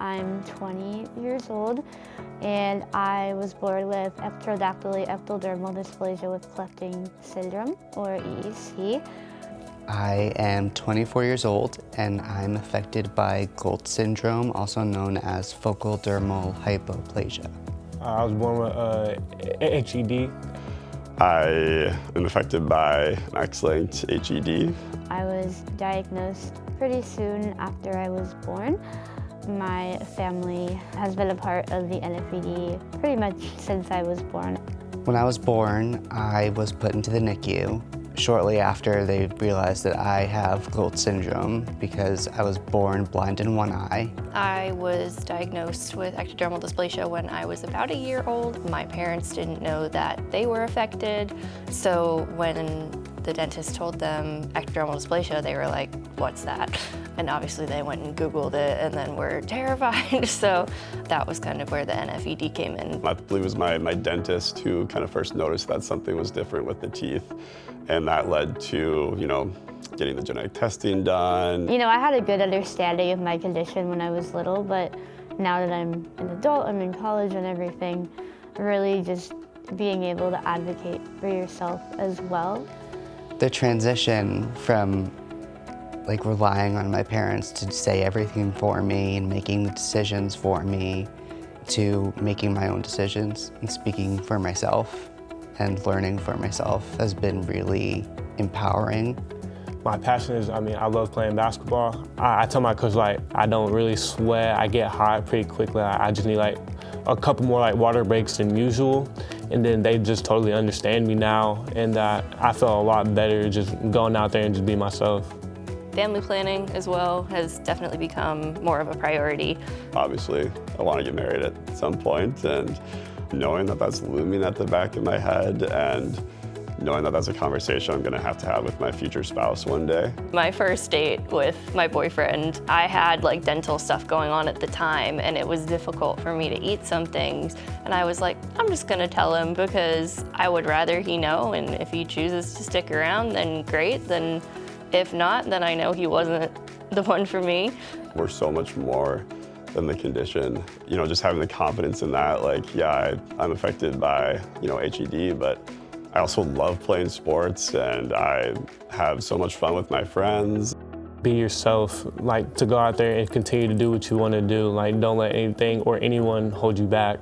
I'm 20 years old, and I was born with ectodermal dysplasia with clefting syndrome, or EEC. I am 24 years old, and I'm affected by Gold syndrome, also known as focal dermal hypoplasia. I was born with HED. I am affected by an X-linked HED. I was diagnosed pretty soon after I was born. My family has been a part of the NFED pretty much since I was born. When I was born, I was put into the NICU. Shortly after, they realized that I have Gold syndrome because I was born blind in one eye. I was diagnosed with ectodermal dysplasia when I was about a year old. My parents didn't know that they were affected, so when the dentist told them ectodermal dysplasia, they were like, "What's that?" And obviously they went and Googled it and then were terrified. So that was kind of where the NFED came in. I believe it was my dentist who kind of first noticed that something was different with the teeth. And that led to, getting the genetic testing done. I had a good understanding of my condition when I was little, but now that I'm an adult, I'm in college and everything, really just being able to advocate for yourself as well. The transition from relying on my parents to say everything for me and making the decisions for me to making my own decisions and speaking for myself and learning for myself has been really empowering. My passion is, I love playing basketball. I tell my coach, I don't really sweat. I get hot pretty quickly. I just need a couple more water breaks than usual. And then they just totally understand me now. And I feel a lot better just going out there and just being myself. Family planning as well has definitely become more of a priority. Obviously, I want to get married at some point, and knowing that that's looming at the back of my head and knowing that that's a conversation I'm gonna have to have with my future spouse one day. My first date with my boyfriend, I had dental stuff going on at the time, and it was difficult for me to eat some things. And I was like, I'm just gonna tell him because I would rather he know, and if he chooses to stick around, then great. Then if not, then I know he wasn't the one for me. We're so much more than the condition. Just having the confidence in that, I'm affected by, HED, but I also love playing sports and I have so much fun with my friends. Be yourself, to go out there and continue to do what you want to do. Don't let anything or anyone hold you back.